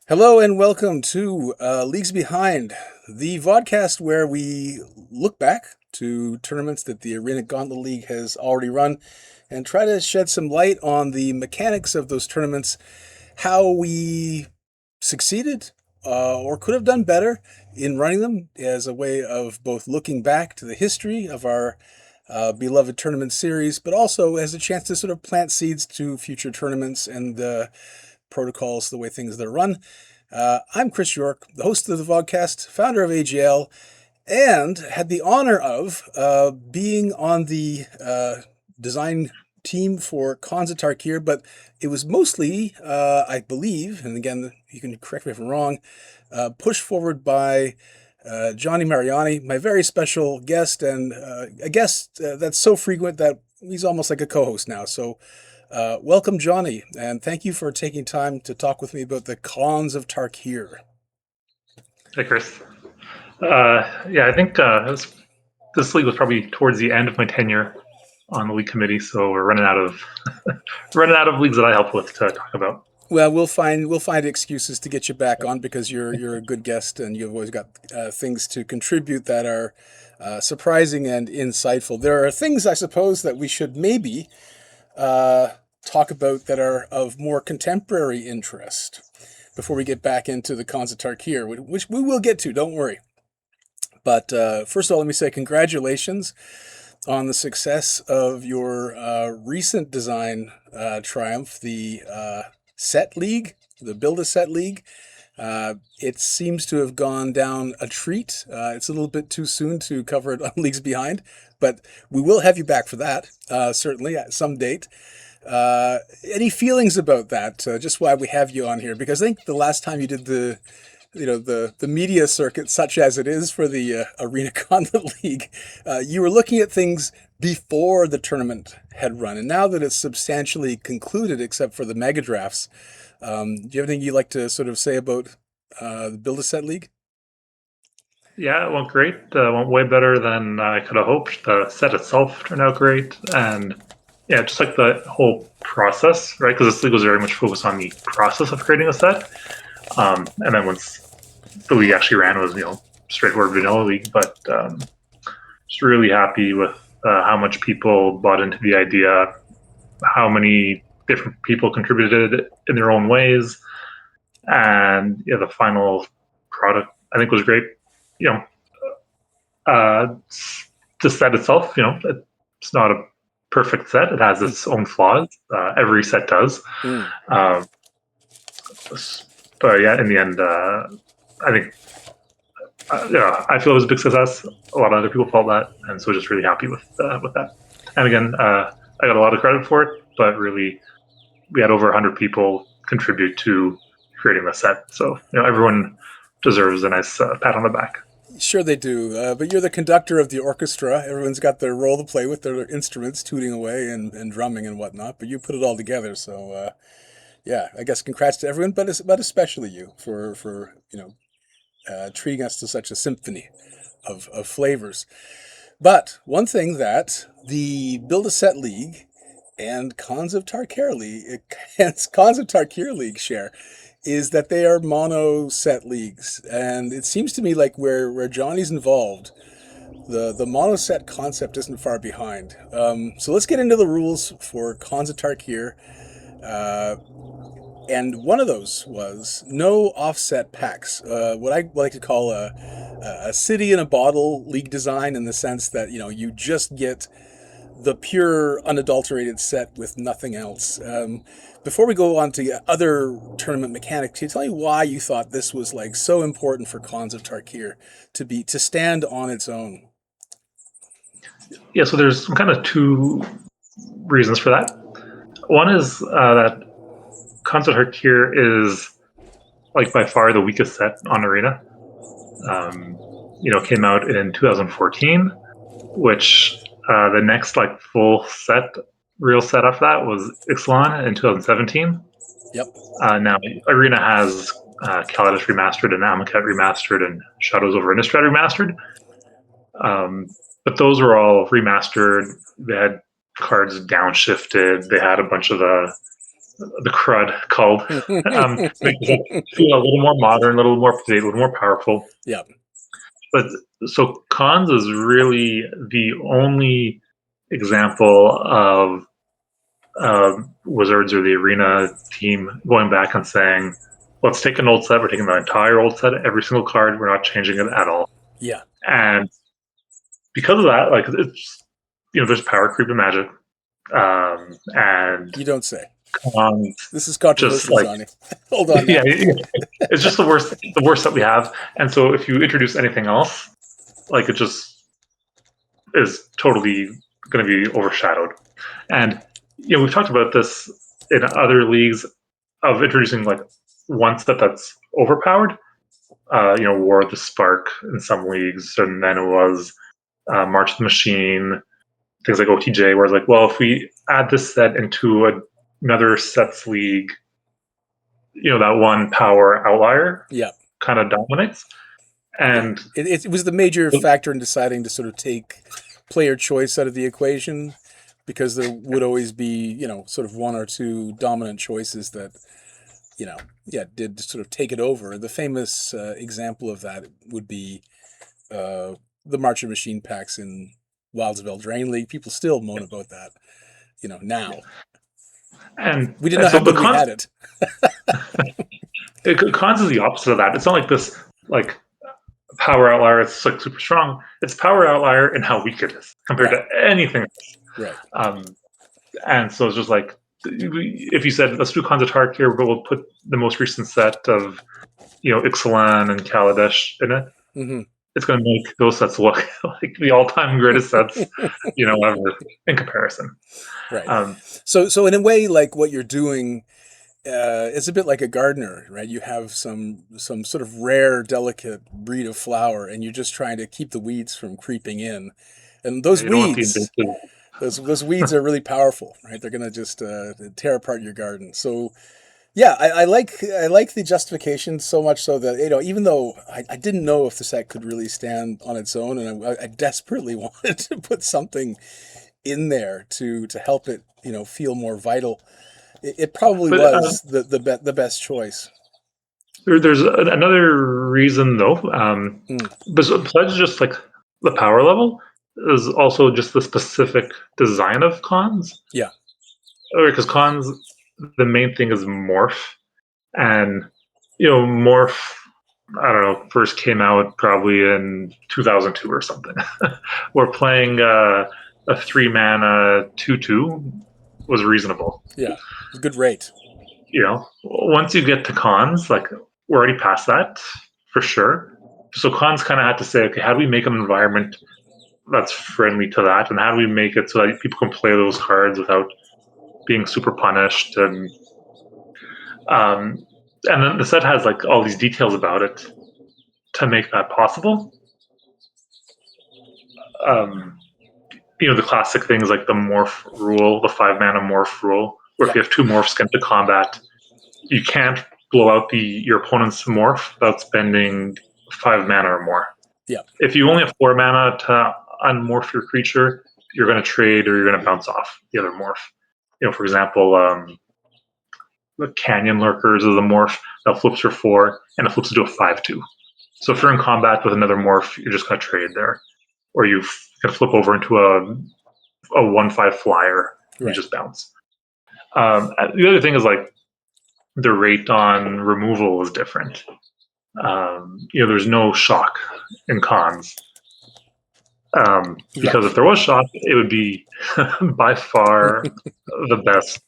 Hello and welcome to Leagues Behind, the vodcast where we look back to tournaments that the Arena Gauntlet League has already run and try to shed some light on the mechanics of those tournaments, how we succeeded or could have done better in running them as a way of both looking back to the history of our beloved tournament series, but also as a chance to sort of plant seeds to future tournaments and protocols, the way things are run. I'm Chris York, the host of the vodcast, founder of AGL, and had the honor of being on the design team for Cons of Tarkir, but it was mostly, I believe, and again, you can correct me if I'm wrong, pushed forward by Johnny Mariani, my very special guest, and a guest that's so frequent that he's almost like a co-host now. So welcome, Johnny, and thank you for taking time to talk with me about the Cons of Tarkir. Hey, Chris. I think this league was probably towards the end of my tenure on the league committee, so we're running out of running out of leagues that I help with to talk about. Well, we'll find excuses to get you back on because you're a good guest and you've always got things to contribute that are surprising and insightful. There are things, I suppose, that we should maybe talk about that are of more contemporary interest before we get back into the Cons of Tarkir, which we will get to. Don't worry. But first of all, let me say congratulations on the success of your recent design triumph, the Set League, the Build-A-Set League. It seems to have gone down a treat. It's a little bit too soon to cover it on Leagues Behind, but we will have you back for that, certainly at some date. Any feelings about that? Just why we have you on here? Because I think the last time you did the media circuit, such as it is for the Arena Gauntlet League, you were looking at things before the tournament had run, and now that it's substantially concluded, except for the mega drafts, do you have anything you'd like to sort of say about the Build-A-Set League? Yeah, it went great. Went way better than I could have hoped. The set itself turned out great, and yeah, just like the whole process, right? Because this league was very much focused on the process of creating a set, and then once the league actually ran, it was straightforward vanilla league, but just really happy with how much people bought into the idea, how many different people contributed in their own ways, and yeah, the final product I think was great. You know, uh, the set itself, it's not a perfect set. It has its own flaws. Every set does. Mm. Um, but yeah, in the end, I think I feel it was a big success. A lot of other people felt that, and so just really happy with that. And again, I got a lot of credit for it, but really, we had over 100 people contribute to creating the set. So everyone deserves a nice pat on the back. Sure they do, but you're the conductor of the orchestra. Everyone's got their role to play with, their instruments tooting away and drumming and whatnot, but you put it all together, so yeah, I guess congrats to everyone, but especially you for treating us to such a symphony of flavors. But one thing that the Build-A-Set League and Cons of Tarkir League, Cons of Tarkir League share is that they are mono set leagues. And it seems to me like where Johnny's involved, the mono set concept isn't far behind. So let's get into the rules for Cons of Tarkir. Uh, and one of those was no offset packs. What I like to call a city in a bottle league design, in the sense that you just get the pure unadulterated set with nothing else. Before we go on to other tournament mechanics, can you tell me why you thought this was like so important for Cons of Tarkir to stand on its own? Yeah, so there's kind of two reasons for that. One is that Concert Tarkir is like by far the weakest set on Arena. Came out in 2014, which the next like full set, real set after that was Ixalan in 2017. Yep. Now Arena has Kaladesh remastered and Amonkhet remastered and Shadows over Innistrad remastered. But those were all remastered. They had cards downshifted. They had a bunch of the the crud called, to make it feel a little more modern, a little more up to date, a little more powerful. Yeah. But so Cons is really the only example of Wizards or the Arena team going back and saying, let's take an old set, we're taking the entire old set, every single card, we're not changing it at all. Yeah. And because of that, like it's there's power creep in Magic, and You don't say. Cons This is just controversial, like Johnny. Hold on now. yeah, it's just the worst that we have. And so if you introduce anything else, like it just is totally going to be overshadowed. And we've talked about this in other leagues of introducing like one set that's overpowered. War of the Spark in some leagues, and then it was March of the Machine, things like OTJ, where it's like, well, if we add this set into another sets league, that one power outlier Yeah. kind of dominates. Yeah. And It was the major factor in deciding to sort of take player choice out of the equation, because there would always be, sort of one or two dominant choices that, did sort of take it over. The famous example of that would be the March of Machine packs in Wilds of Eldraine League. People still moan about that, now. and We didn't know how so, but good we had it. Cons is the opposite of that. It's not like this like power outlier. It's like super strong. It's power outlier in how weak it is compared Right. to anything else. Right. And so it's just like if you said let's do Cons of Tarkir, but we'll put the most recent set of Ixalan and Kaladesh in it. Mm-hmm. It's going to make those sets look like the all-time greatest sets, ever in comparison. Right. So in a way, like what you're doing, it's a bit like a gardener, right? You have some sort of rare, delicate breed of flower, and you're just trying to keep the weeds from creeping in. And those You don't want the weeds, invasive. those weeds are really powerful, right? They're gonna just tear apart your garden. So yeah, I like the justification so much so that even though I didn't know if the set could really stand on its own, and I desperately wanted to put something in there to help it feel more vital. It probably But was the best choice. there's another reason though. Mm, Besides just like the power level, is also just the specific design of Cons. yeah, Because Cons, the main thing is morph, and morph. I don't know. First came out probably in 2002 or something. We're playing a 3 mana 2/2 was reasonable. yeah, good rate. Once you get to Cons, like we're already past that for sure. So Cons kind of had to say, okay, how do we make an environment that's friendly to that, and how do we make it so that people can play those cards without being super punished, um, and then the set has like all these details about it to make that possible. Um, the classic things like the morph rule, the 5 mana morph rule, where if Yeah, you have two morphs get into combat, you can't blow out your opponent's morph without spending 5 mana or more. yeah, If you only have 4 mana to unmorph your creature, you're going to trade or you're going to bounce off the other morph. For example, the Canyon Lurkers is a morph that flips for 4 and it flips into a 5/2. So if you're in combat with another morph, you're just going to trade there, or you can flip over into a 1/5 flyer. You right. just bounce. The other thing is like the rate on removal is different. There's no shock in Cons. Because Right. if there was shock, it would be by far the best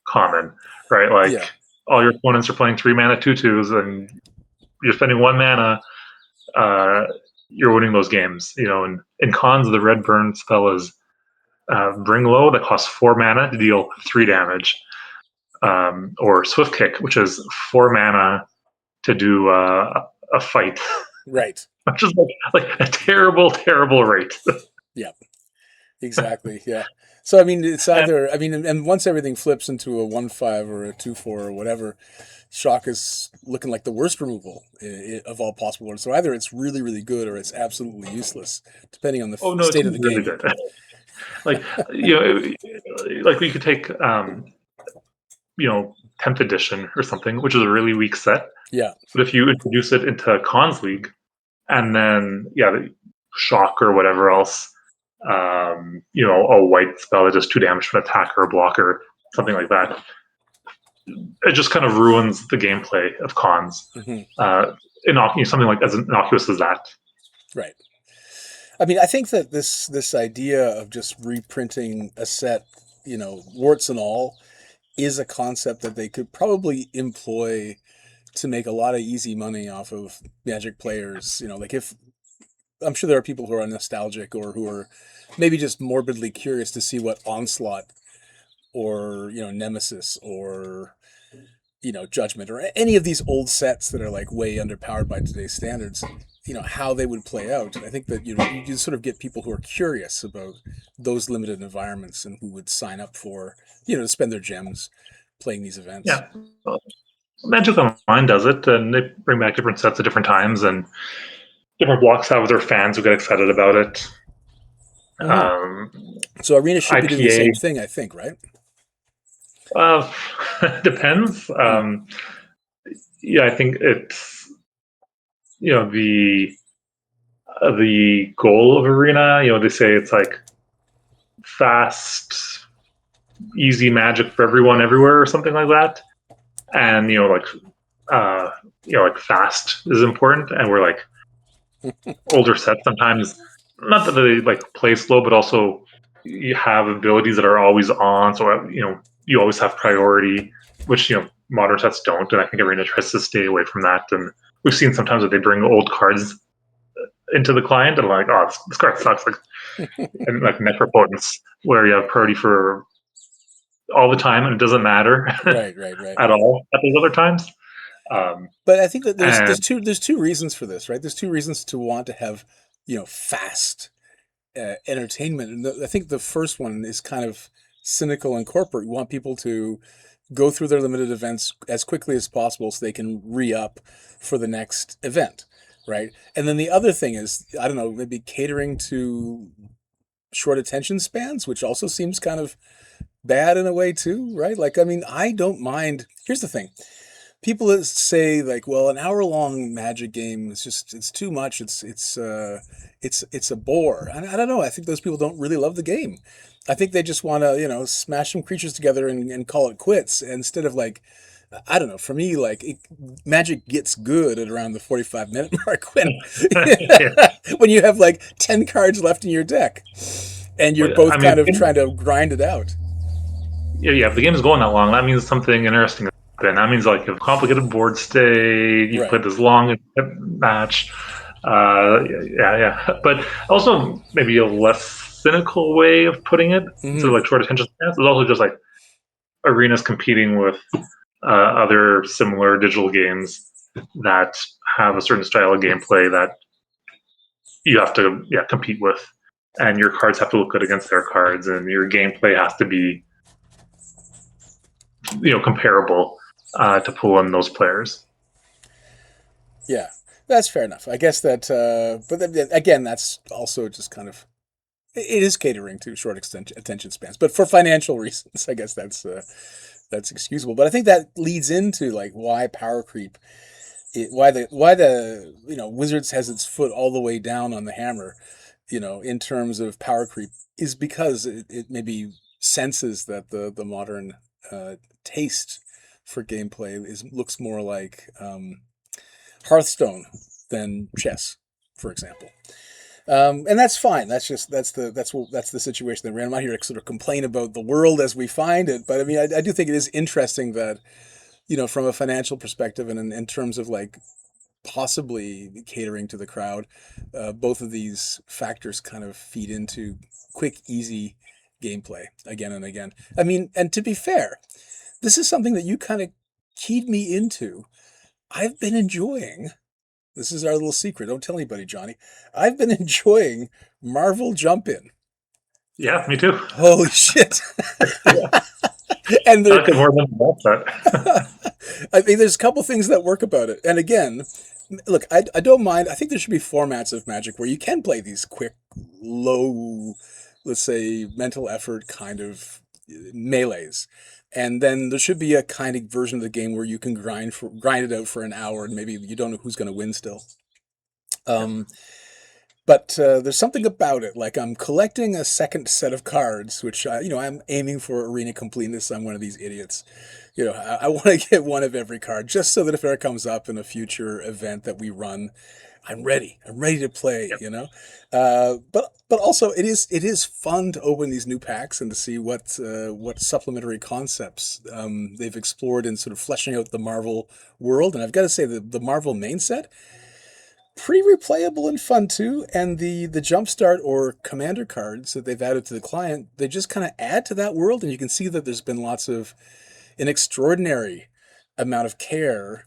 common, right? Like Yeah, all your opponents are playing 3 mana 2/2s, and you're spending 1 mana. Uh, you're winning those games, And in Cons, the red burn spell is Bring Low that costs 4 mana to deal 3 damage, or Swift Kick, which is 4 mana to do a fight, right. which is like a terrible, terrible rate. Yeah, exactly. Yeah. So I mean, it's And either and once everything flips into a 1/5 or a 2/4 or whatever, shock is looking like the worst removal of all possible ones. So either it's really really good or it's absolutely useless, depending on the oh no, it's state of the really game. good. Like like we could take 10th edition or something, which is a really weak set. Yeah. But if you introduce it into Cons League, and then the shock or whatever else, a white spell that does 2 damage to an attacker or blocker, something like that, it just kind of ruins the gameplay of cons. Hmm. Something like as innocuous as that. Right. I mean, I think that this idea of just reprinting a set, warts and all, is a concept that they could probably employ to make a lot of easy money off of Magic players. Like if I'm sure there are people who are nostalgic or who are maybe just morbidly curious to see what Onslaught or Nemesis or Judgment or any of these old sets that are like way underpowered by today's standards, how they would play out. I think that you sort of get people who are curious about those limited environments and who would sign up for to spend their gems playing these events. Yeah, Magic Online does it, and they bring back different sets at different times, and different blocks have their fans who get excited about it. Mm-hmm. So Arena should be doing the IPA, same thing, I think, right? depends. Hmm. I think it's the goal of Arena. They say it's like fast, easy Magic for everyone, everywhere, or something like that. And like fast is important, and we're like older sets sometimes. Not that they like play slow, but also you have abilities that are always on, so you always have priority, which modern sets don't, and I think Arena tries to stay away from that. And we've seen sometimes that they bring old cards into the client, and like, oh, this card sucks, like, and like Necropotence, where you have priority for all the time, and it doesn't matter Right, right, right. at all at those other times. Um, But I think that there's and there's two there's two reasons for this, right? There's two reasons to want to have fast entertainment, and I think the first one is kind of cynical and corporate. You want people to go through their limited events as quickly as possible so they can re-up for the next event, right? And then the other thing is, I don't know, maybe catering to short attention spans, which also seems kind of bad in a way too, right? Like, I mean, I don't mind. Here's the thing. People that say like, well, an hour long Magic game is just it's too much. It's a bore. I don't know. I think those people don't really love the game. I think they just want to smash some creatures together and call it quits instead of like, I don't know. For me, like Magic gets good at around the 45-minute mark when yeah, when you have like 10 cards left in your deck and you're I both mean, kind of trying to grind it out. if the game is going that long, that means something interesting. Then that means like you have complicated board state. You've Right. played this long match. Yeah. But also maybe a less cynical way of putting it, instead of Hmm. like short attention spans, is also just like arenas competing with other similar digital games that have a certain style of gameplay that you have to compete with, and your cards have to look good against their cards, and your gameplay has to be comparable to pull in those players. Yeah, that's fair enough. I guess that, but then, again, that's also just kind of it is catering to short attention spans, but for financial reasons, I guess that's excusable. But I think that leads into like why power creep, why the Wizards has its foot all the way down on the hammer, in terms of power creep, is because it maybe senses that the modern taste for gameplay looks more like Hearthstone than chess, for example. And that's fine. That's the situation that we're in. I'm not here to sort of complain about the world as we find it, but I mean, I do think it is interesting that from a financial perspective and in terms of like possibly catering to the crowd, both of these factors kind of feed into quick, easy gameplay again and again. I mean, and to be fair, this is something that you kind of keyed me into. I've been enjoying. This is our little secret. Don't tell anybody, Johnny. I've been enjoying Marvel Jump In. Yeah, me too. Holy shit! Yeah, And I there, like it more than that. I mean, there's a couple things that work about it. And again, look, I don't mind. I think there should be formats of Magic where you can play these quick, low, let's say, mental effort kind of melees. And then there should be a kind of version of the game where you can grind it out for an hour, and maybe you don't know who's going to win still. Yeah. Um, but there's something about it. Like I'm collecting a second set of cards, which I'm aiming for arena completeness. I'm one of these idiots. I want to get one of every card just so that if it comes up in a future event that we run, I'm ready. I'm ready to play. But also it is fun to open these new packs and to see what supplementary concepts they've explored in sort of fleshing out the Marvel world. And I've got to say the Marvel main set, pretty replayable and fun too. And the Jumpstart or Commander cards that they've added to the client, they just kind of add to that world, and you can see that there's been lots of an extraordinary amount of care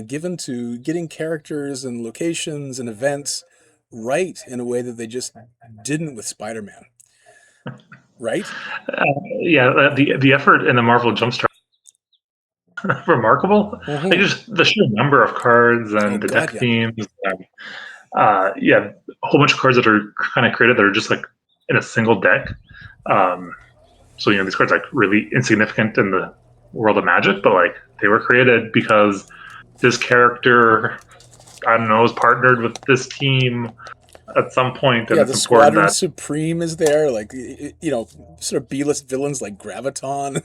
given to getting characters and locations and events right in a way that they just didn't with Spider-Man, right? Uh, yeah, the effort in the Marvel Jumpstart remarkable. Like Mm-hmm. just the sheer number of cards Oh and the God, deck yeah. themes. And, yeah, a whole bunch of cards that are kind of created that are just like in a single deck. Um, so these cards are like really insignificant in the world of Magic, but like they were created because this character, I don't know, is partnered with this team at some point, and Yeah, it's the important Squadron that Supreme is there, like sort of B-list villains like Graviton.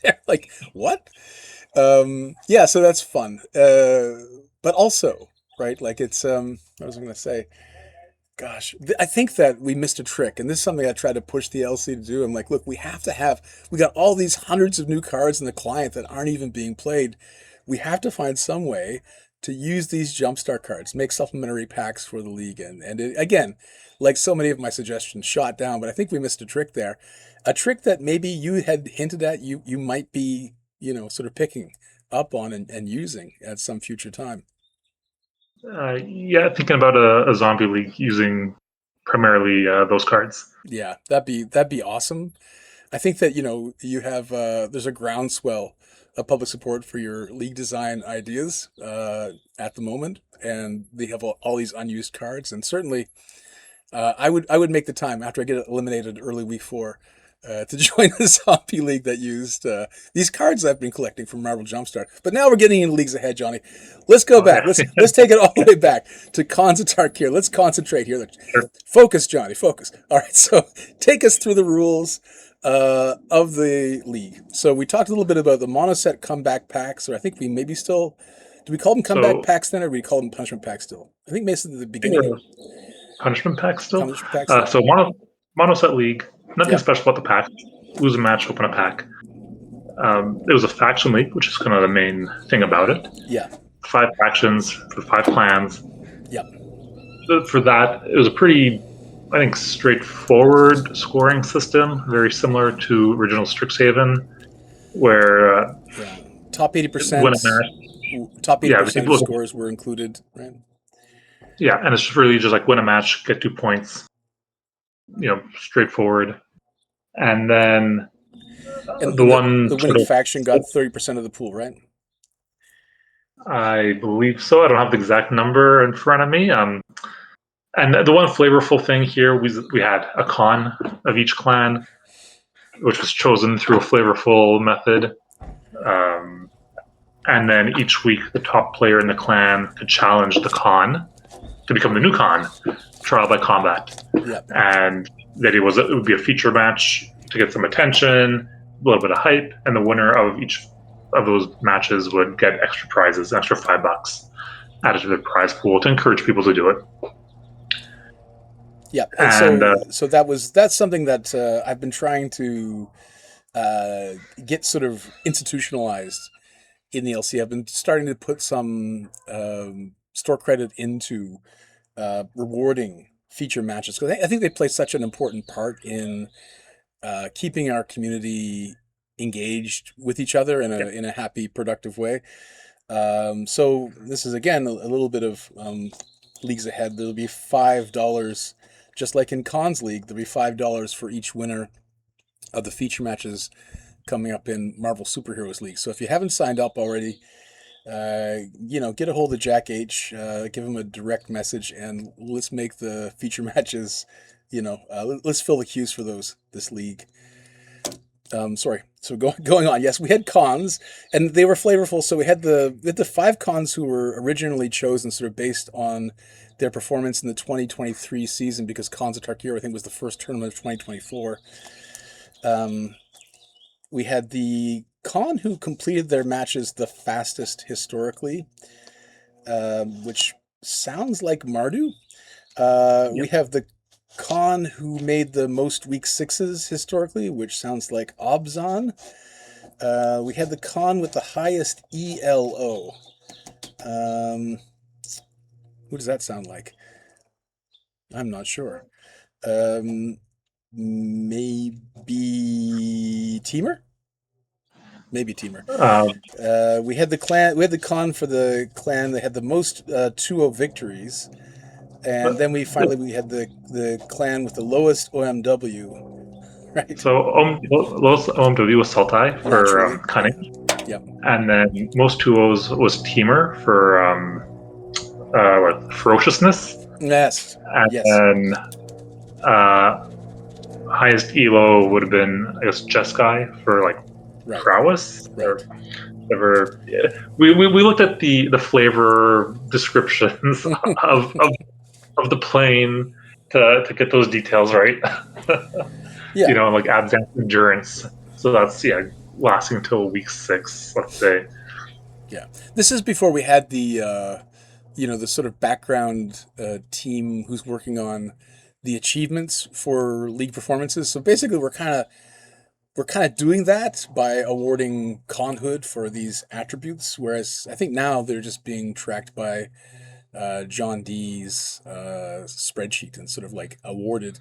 They're like, what? Yeah, so that's fun. But also, right, like it's what was I gonna say? Gosh, I think that we missed a trick, and this is something I tried to push the LC to do. I'm like, look, we got all these hundreds of new cards in the client that aren't even being played. We have to find some way to use these jumpstart cards, make supplementary packs for the league, again, like so many of my suggestions, shot down. But I think we missed a trick there, a trick that maybe you had hinted at. You might be sort of picking up on and using at some future time. yeah, thinking about a zombie league using primarily those cards. Yeah, that'd be awesome. I think that you have there's a groundswell of public support for your league design ideas at the moment, and they have all these unused cards. And certainly, I would make the time after I get eliminated early week 4 to join the zombie league that used these cards I've been collecting from Marvel Jumpstart. But now we're getting into leagues ahead, Johnny. Let's go Oh back. yeah, Let's take it all the way back to Cons of Tarkir. Let's concentrate here. sure. Focus, Johnny. Focus. All right. So take us through the rules of the league. So we talked a little bit about the monoset comeback packs, or I think we maybe still. Do we call them comeback So packs then, or do we call them punishment packs still? I think maybe at the I think beginning there of was punishment packs still. punishment packs still. So mono set league, nothing Yeah. special about the pack. Lose a match, open a pack. It was a faction league, which is kind of the main thing about it. Yeah. 5 factions for 5 clans. Yeah. For that, it was a pretty, I think, straightforward scoring system, very similar to original Strixhaven, where Yeah. Top eighty win a percent. match. Top eighty Yeah, the percent of people. scores were included, right? Yeah, and it's really just like win a match, get 2 points. Straightforward. And then And, the and the one the sort winning of, faction got 30% of the pool, right? I believe so. I don't have the exact number in front of me. And the one flavorful thing here, we had a con of each clan, which was chosen through a flavorful method. Um, and then each week, the top player in the clan could challenge the con to become the new con, trial by combat. Yeah. And the idea was that it would be a feature match to get some attention, a little bit of hype, and the winner of each of those matches would get extra prizes, an extra $5 added to their prize pool to encourage people to do it. Yeah. And And so that's something that I've been trying to uh, get sort of institutionalized in the LC. I've been starting to put some store credit into rewarding feature matches because I think they play such an important part in keeping our community engaged with each other in yeah, a happy, productive way. So this is again a little bit of leagues ahead. There'll be $5, just like in Cons League. There'll be $5 for each winner of the feature matches coming up in Marvel Superheroes League. So if you haven't signed up already, get a hold of Jack H, give him a direct message, and let's make the feature matches. Let's fill the queues for this league. Sorry. So going on. Yes, we had cons, and they were flavorful. So we had the five cons who were originally chosen, sort of based on their performance in the 2023 season, because Cons of Tarkir, I think, was the first tournament of 2024. Um, we had the con who completed their matches the fastest historically, which sounds like Mardu. We Yep. have the con who made the most weak sixes historically, which sounds like Obzon. We had the con with the highest ELO. Um, who does that sound like? I'm not sure. Um, maybe Teamer? Maybe Teamer. Um, We had the clan. We had the con for the clan. They had the most 2-0 victories, and then we had the clan with the lowest OMW. Right? so Los OMW was Saltai for Naturally, yeah, cunning, yep, and then most 2Os was Teamer for ferociousness, yes, and yes, then uh, highest elo would have been I guess Jeskai for like right, prowess or right. whatever. Yeah. We looked at the flavor descriptions of the plane to get those details right. Yeah, Like absent endurance. So that's lasting until week 6, let's say. yeah. This is before we had the sort of background team who's working on the achievements for league performances. So basically, we're kind of doing that by awarding conhood for these attributes, whereas I think now they're just being tracked by John D's spreadsheet and sort of like awarded.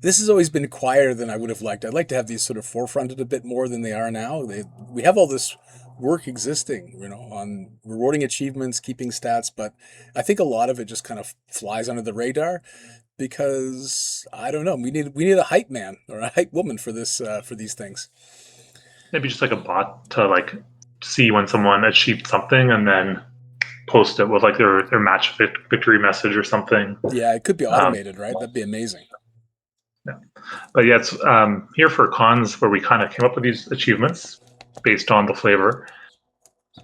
This has always been quieter than I would have liked. I'd like to have these sort of forefronted a bit more than they are now. We have all this work existing, on rewarding achievements, keeping stats, but I think a lot of it just kind of flies under the radar because I don't know. We need a hype man or a hype woman for this for these things. Maybe just like a bot to like see when someone achieved something and then post it with like their match victory message or something. Yeah, it could be Um, automated, right? That'd be amazing. yeah. But yeah, it's here for cons where we kind of came up with these achievements based on the flavor,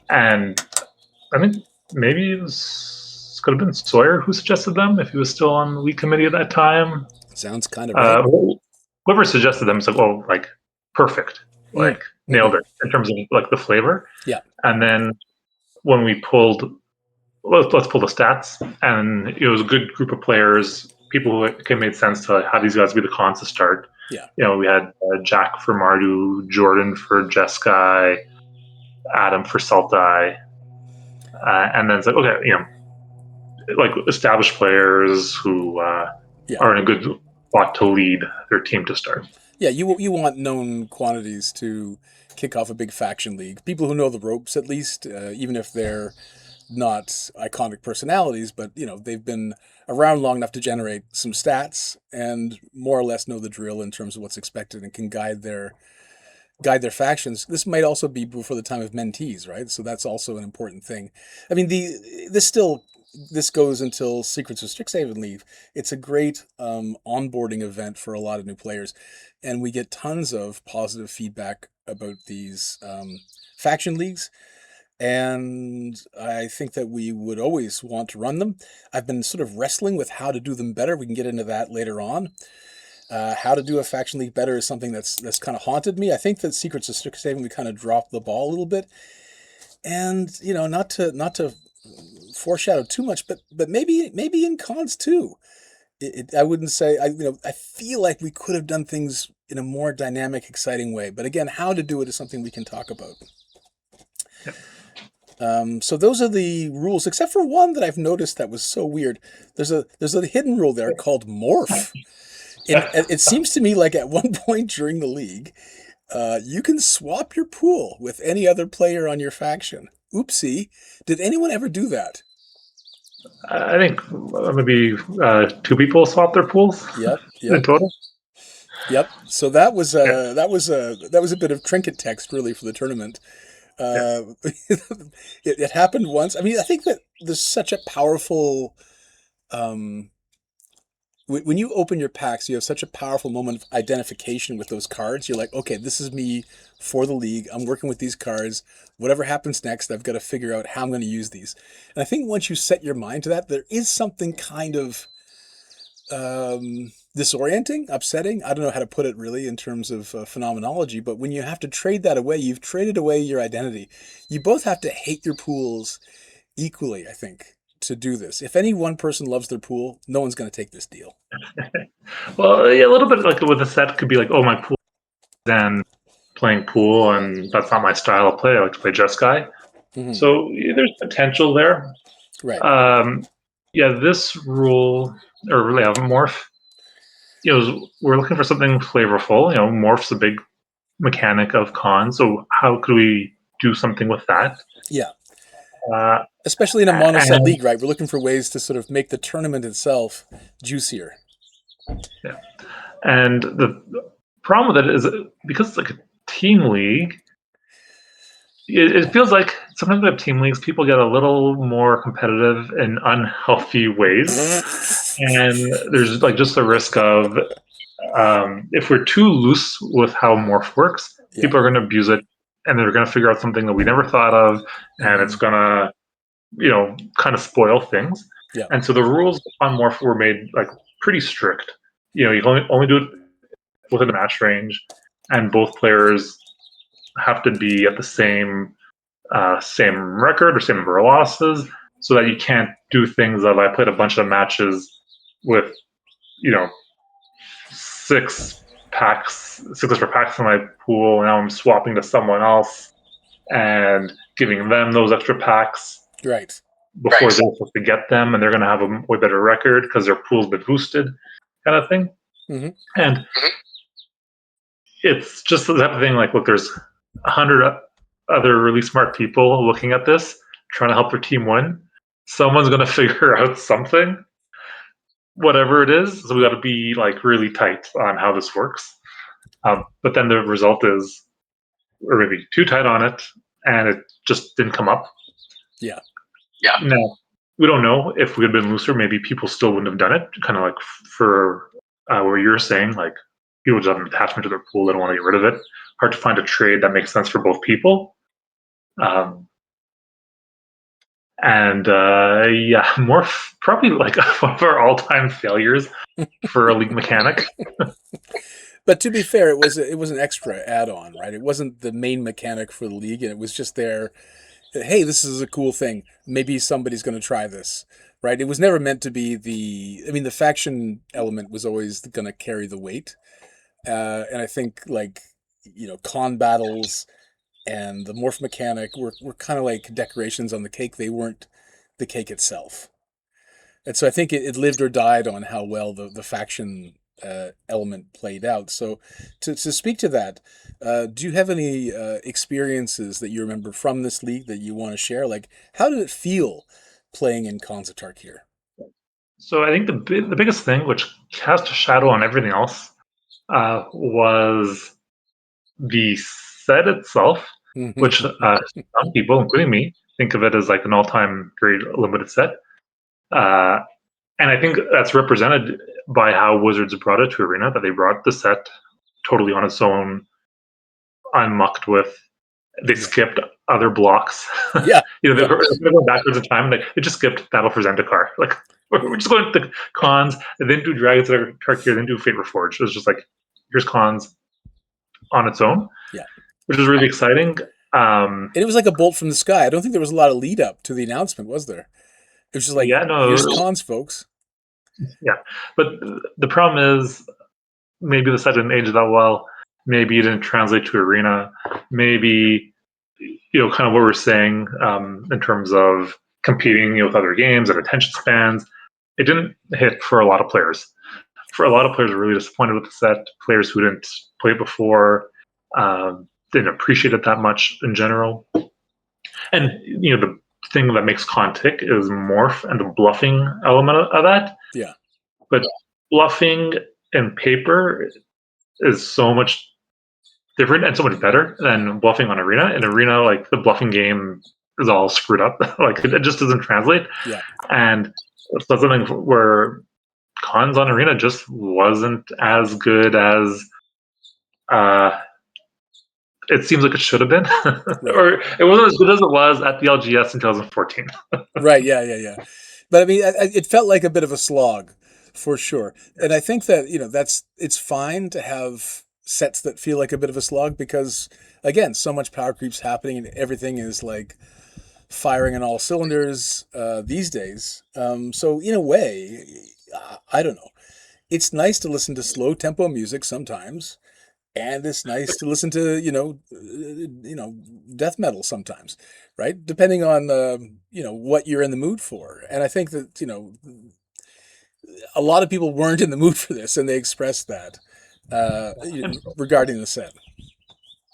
and I think maybe it could have been Sawyer who suggested them if he was still on the league committee at that time. Sounds kind of right. Uh, Whoever suggested them is like, oh, like perfect, Mm, like hmm. nailed it in terms of like the flavor. Yeah, And then when we pulled, let's pull the stats, and it was a good group of players, people who it made sense to have these guys be the cons to start. yeah. We had Jack for Mardu, Jordan for Jeskai, Adam for Saltai, and then it's like okay, like established players who Yeah. are in a good spot to lead their team to start. Yeah, you want known quantities to kick off a big faction league. People who know the ropes, at least, even if they're not iconic personalities, but they've been around long enough to generate some stats and more or less know the drill in terms of what's expected and can guide their factions. This might also be before the time of mentees, right? So that's also an important thing. I mean, this goes until Secrets of Strixhaven leave. It's a great onboarding event for a lot of new players, and we get tons of positive feedback about these faction leagues. And I think that we would always want to run them. I've been sort of wrestling with how to do them better. We can get into that later on. How to do a faction league better is something that's kind of haunted me. I think that Secrets of Strixhaven we kind of dropped the ball a little bit, and not to foreshadow too much, but maybe in cons too. I wouldn't say I feel like we could have done things in a more dynamic, exciting way. But again, how to do it is something we can talk about. Yeah. So those are the rules, except for one that I've noticed that was so weird. There's a hidden rule there called morph. And it seems to me like at one point during the league, you can swap your pool with any other player on your faction. Oopsie. Did anyone ever do that? I think maybe two people swap their pools Yep, in yep, total. yep. So that was Yeah, a bit of trinket text really for the tournament. yeah. It happened once. I mean, I think that there's such a powerful um, when you open your packs, you have such a powerful moment of identification with those cards. You're like, okay, this is me for the league. I'm working with these cards. Whatever happens next, I've got to figure out how I'm going to use these. And I think once you set your mind to that, there is something kind of disorienting, upsetting. I don't know how to put it really in terms of phenomenology, but when you have to trade that away, you've traded away your identity. You both have to hate your pools equally, I think, to do this. If any one person loves their pool, no one's going to take this deal. Well, yeah, a little bit like with the set could be like, oh, my pool, then playing pool, and that's not my style of play. I like to play Jeskai. Mm-hmm. So yeah, there's potential there. Right. Yeah, this rule or really have morph. We're looking for something flavorful. Morph's a big mechanic of con. So how could we do something with that? Yeah. Uh, Especially in a mono set and league, right? We're looking for ways to sort of make the tournament itself juicier. yeah, and the problem with it is because it's like a team league. It feels like sometimes with team leagues, people get a little more competitive in unhealthy ways, and there's like just the risk of if we're too loose with how morph works, Yeah. people are going to abuse it, and they're going to figure out something that we never thought of, and it's going to kind of spoil things. Yeah. And so the rules on morph were made like pretty strict. You can only do it within a match range, and both players have to be at the same record or same number of losses, so that you can't do things of I played a bunch of matches with you know six extra packs in my pool, and now I'm swapping to someone else and giving them those extra packs Right. before they're supposed to get them, and they're going to have a way better record because their pool's been boosted, kind of thing. Mm-hmm. And it's just the type of thing like, look, there's 100 other really smart people looking at this, trying to help their team win. Someone's going to figure out something, whatever it is. So we got to be like really tight on how this works. But then the result is we're maybe too tight on it, and it just didn't come up. Yeah. Now, we don't know if we had been looser, maybe people still wouldn't have done it. Kind of like for what you're saying, like people just have an attachment to their pool, they don't want to get rid of it. Hard to find a trade that makes sense for both people. And yeah, Morph probably like one of our all-time failures for a league mechanic. But to be fair, it was an extra add-on, right? It wasn't the main mechanic for the league, and it was just there. Hey, this is a cool thing. Maybe somebody's going to try this, right? It was never meant to be the. I mean, the faction element was always going to carry the weight, and I think like con battles and the morph mechanic were kind of like decorations on the cake. They weren't the cake itself. And so I think it lived or died on how well the faction element played out. So to speak to that, do you have any experiences that you remember from this league that you want to share? Like, how did it feel playing in Cons of Tarkir? So I think the biggest thing, which cast a shadow on everything else, was the set itself, which some people, including me, think of it as like an all-time great limited set. And I think that's represented by how Wizards brought it to Arena, that they brought the set totally on its own, unmucked with. They skipped other blocks. Yeah. They're going backwards in time. They just skipped Battle for Zendikar. Like, we're just going to the cons, and then do Dragons of Tarkir, then do Fate Reforged. It was just like, here's cons on its own. Yeah. Which is really exciting. And it was like a bolt from the sky. I don't think there was a lot of lead up to the announcement, was there? It was just like, here's cons, folks. Yeah. But the problem is maybe the set didn't age that well. Maybe it didn't translate to Arena. Maybe, kind of what we're saying in terms of competing with other games and attention spans, it didn't hit for a lot of players. For a lot of players, were really disappointed with the set. Players who didn't play it before didn't appreciate it that much in general. And, the thing that makes con tick is morph and the bluffing element of that. Yeah. But bluffing in paper is so much different and so much better than bluffing on Arena. In Arena, like the bluffing game is all screwed up. Like it just doesn't translate. Yeah. And that's something where cons on Arena just wasn't as good as uh, it seems like it should have been, Right. or it wasn't as good as it was at the LGS in 2014. Right. Yeah. Yeah. Yeah. But I mean, it felt like a bit of a slog, for sure. And I think that it's fine to have sets that feel like a bit of a slog because again, so much power creep's happening and everything is like firing on all cylinders these days. So in a way, I don't know. It's nice to listen to slow tempo music sometimes, and it's nice to listen to death metal sometimes, right? Depending on what you're in the mood for. And I think that a lot of people weren't in the mood for this, and they expressed that And regarding the set.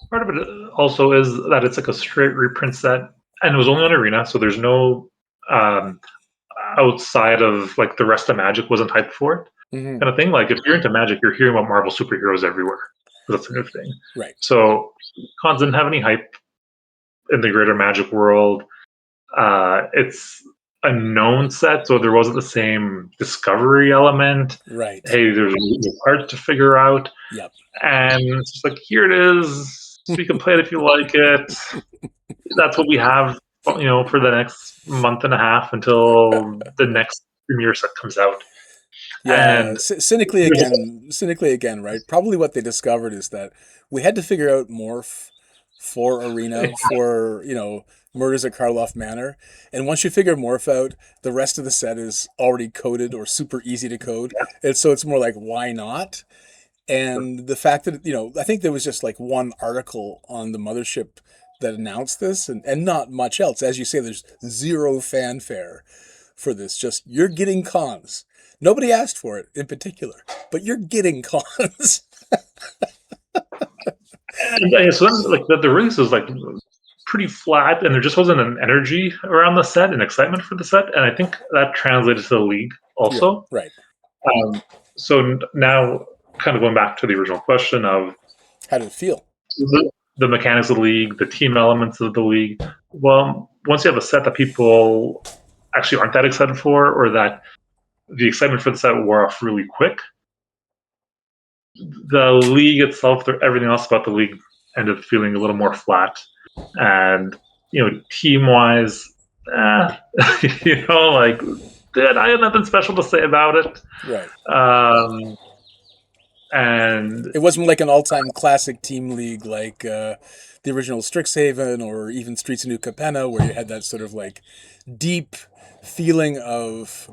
part of it also is that it's like a straight reprint set, and it was only on Arena, so there's no um, outside of like the rest of Magic wasn't hyped for it Hmm. kind of thing. Like if you're into Magic, you're hearing about Marvel superheroes everywhere. That's a new thing. Right. So cons didn't have any hype in the greater Magic world. It's a known set, so there wasn't the same discovery element. Right. Hey, there's new parts to figure out, Yep. and it's just like here it is. So you can play it if you like it. That's what we have, for the next month and a half until the next premiere set comes out. Yeah, And cynically again, right? Probably what they discovered is that we had to figure out Morph for Arena for, Murders at Karloff Manor. And once you figure Morph out, the rest of the set is already coded or super easy to code. And so it's more like, why not? And the fact that, I think there was just like one article on the mothership that announced this and not much else. As you say, there's zero fanfare for this. Just you're getting cons. Nobody asked for it in particular, but you're getting cons. so then, like the release was like pretty flat, and there just wasn't an energy around the set and excitement for the set. And I think that translated to the league Yeah, also. right. So now, kind of going back to the original question of How did it feel? the mechanics of the league, the team elements of the league. Well, once you have a set that people actually aren't that excited for, or that the excitement for the set wore off really quick, the league itself, everything else about the league ended up feeling a little more flat. And team wise, like I had nothing special to say about it. Right. And It wasn't like an all-time classic team league like the original Strixhaven or even Streets of New Capenna, where you had that sort of like deep feeling of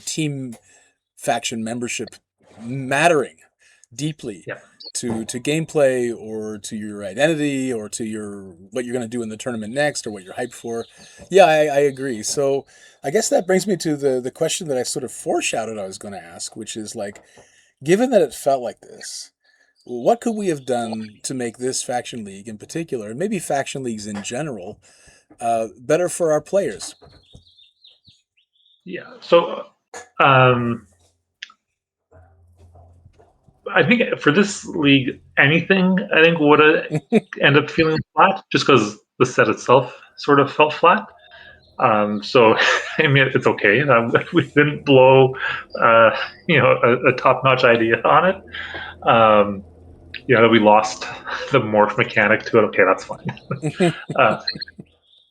team faction membership mattering deeply yeah, to gameplay or to your identity or to what you're going to do in the tournament next or what you're hyped for. Yeah, I agree. So I guess that brings me to the question that I sort of foreshadowed I was going to ask, which is like, given that it felt like this, what could we have done to make this faction league in particular, and maybe faction leagues in general, better for our players? yeah. So I think for this league, anything I think would end up feeling flat, just because the set itself sort of felt flat. So I mean, it's okay that we didn't blow, a top-notch idea on it. That we lost the morph mechanic to it. Okay, that's fine. uh,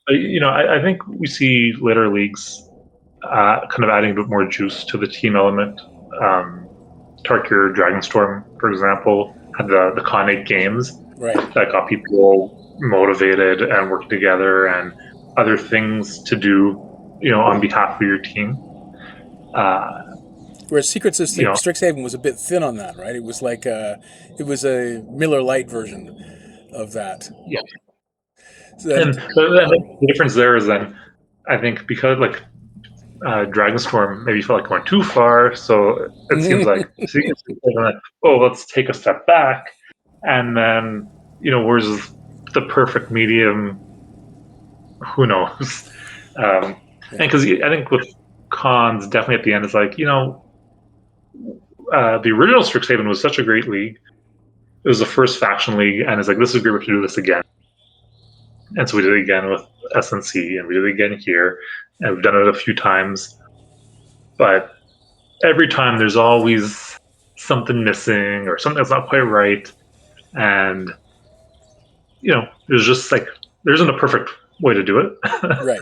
I think we see later leagues kind of adding a bit more juice to the team element. Um, Tarkir Dragonstorm, for example, had the Con 8 games Right. that got people motivated and working together and other things to do, on behalf of your team. Uh, Whereas Secrets of you know, Strixhaven was a bit thin on that, right? It was like it was a Miller Lite version of that. yeah. So then, And I think the difference there is then, I think because like Dragonstorm maybe felt like going too far, so it seems like Secrets like, oh, let's take a step back, and then where's the perfect medium? Who knows? And because I think with cons, definitely at the end is like the original Strixhaven was such a great league. It was the first faction league, and it's like this is great. We have to do this again, and so we did it again with SNC, and we did it again here, and we've done it a few times, but every time there's always something missing or something that's not quite right, and there's just like there isn't a perfect way to do it. Right.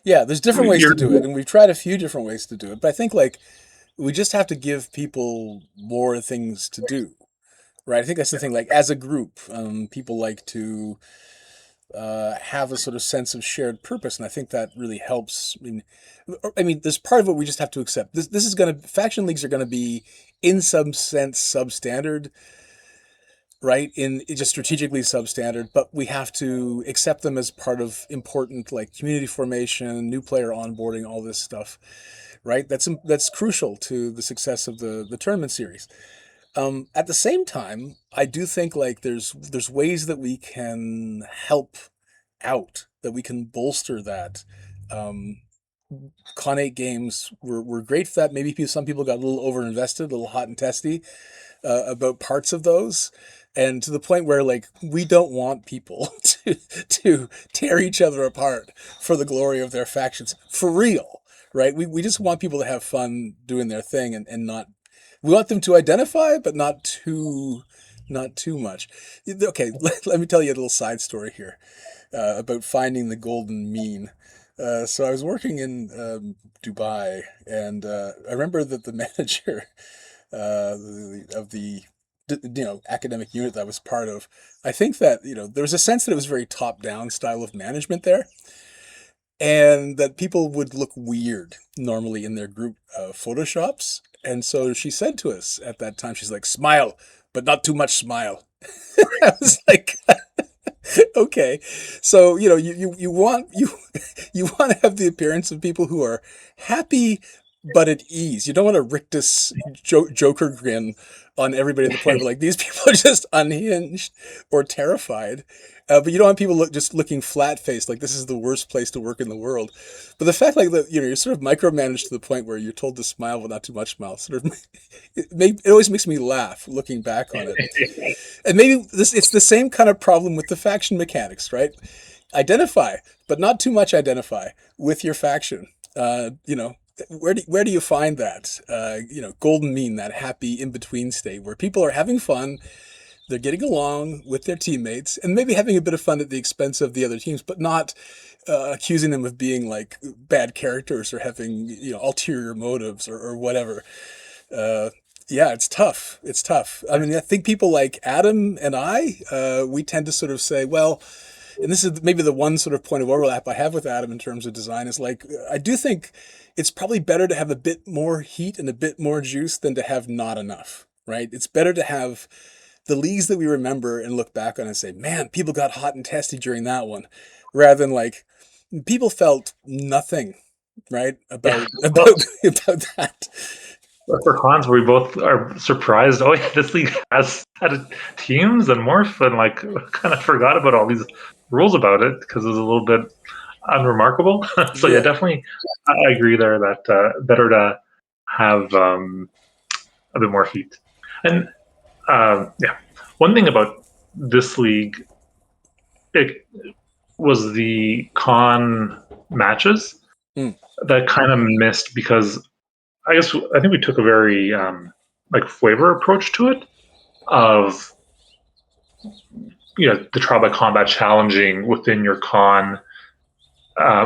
Yeah, there's different ways You're to do it, and we've tried a few different ways to do it. But I think like we just have to give people more things to do, right? I think that's the thing. Like as a group, people like to have a sort of sense of shared purpose, and I think that really helps. There's part of it we just have to accept. This is going to faction leagues are going to be in some sense substandard, right? In just strategically substandard, but we have to accept them as part of important like community formation, new player onboarding, all this stuff, right? That's crucial to the success of the tournament series. At the same time, I do think like there's ways that we can help out, that we can bolster that. Um, Con 8 games were great for that. Maybe some people got a little overinvested, a little hot and testy about parts of those, and to the point where like we don't want people to tear each other apart for the glory of their factions for real, right? We just want people to have fun doing their thing and not we want them to identify, but not too much. Okay, let me tell you a little side story here about finding the golden mean. So I was working in Dubai, and I remember that the manager of the academic unit that I was part of, I think that there was a sense that it was very top down style of management there, and that people would look weird normally in their group photoshops. And so she said to us at that time, she's like, "Smile, but not too much smile." I was like, okay, so you want to have the appearance of people who are happy but at ease. You don't want a rictus Joker grin on everybody to the point where like these people are just unhinged or terrified. But you don't want people just looking flat faced like this is the worst place to work in the world. But the fact like that you're sort of micromanaged to the point where you're told to smile but not too much smile sort of it always makes me laugh looking back on it. And maybe it's the same kind of problem with the faction mechanics, right? Identify, but not too much identify with your faction. Where do you find that? Golden mean, that happy in between state where people are having fun, they're getting along with their teammates, and maybe having a bit of fun at the expense of the other teams, but not accusing them of being like bad characters or having ulterior motives or whatever. Uh, yeah, it's tough. It's tough. I mean, I think people like Adam and we tend to sort of say, well, and this is maybe the one sort of point of overlap I have with Adam in terms of design is like, I do think it's probably better to have a bit more heat and a bit more juice than to have not enough, right? It's better to have the leagues that we remember and look back on and say, man, people got hot and testy during that one, rather than like, people felt nothing, right? yeah. About, Well, about, about that. for cons, we both are surprised. Oh yeah, this league has had teams and morph, and like kind of forgot about all these rules about it because it was a little bit unremarkable. So yeah, Yeah. definitely, I agree there that better to have a bit more heat. And yeah, one thing about this league, it was the con matches Mm. that kind of missed because I think we took a very like flavor approach to it of the trial by combat challenging within your con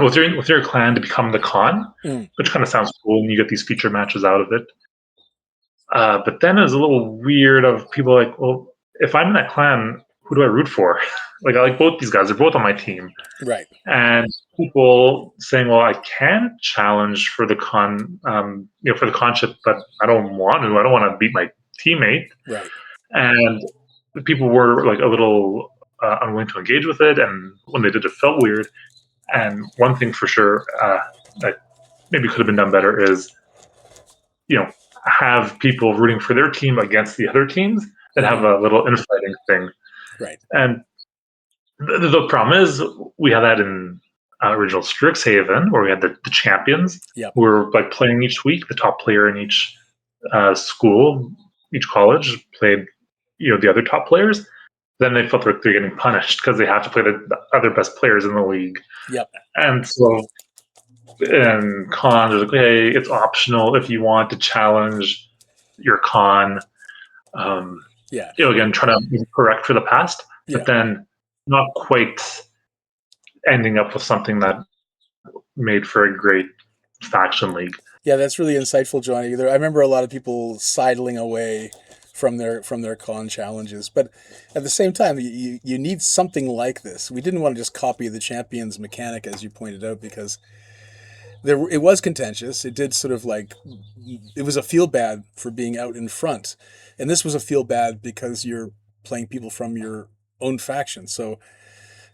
with your clan to become the con, Mm. which kind of sounds cool, and you get these feature matches out of it. But then it was a little weird of people like, well, if I'm in that clan, who do I root for? Like I like both these guys; they're both on my team, Right. and people saying, "Well, I can challenge for the for the conship, but I don't want to. I don't want to beat my teammate." Right. And people were like a little unwilling to engage with it, and when they did, it felt weird. And one thing for sure that maybe could have been done better is, you know, have people rooting for their team against the other teams and have Mm-hmm. a little infighting thing. Right. And the problem is we had that in original Strixhaven, where we had the champions Yep. who were like playing each week. The top player in each school, each college played, the other top players. Then they felt like they're getting punished because they have to play the other best players in the league. Yep. And so in cons, there's like, hey, it's optional if you want to challenge your con. Um, Yeah, again, trying to correct for the past, but yeah. then not quite ending up with something that made for a great faction league. Yeah, that's really insightful, Johnny. I remember a lot of people sidling away from their con challenges, but at the same time, you need something like this. We didn't want to just copy the champions mechanic, as you pointed out, because it was contentious. It did sort of like it was a feel bad for being out in front, and this was a feel bad because you're playing people from your own faction. So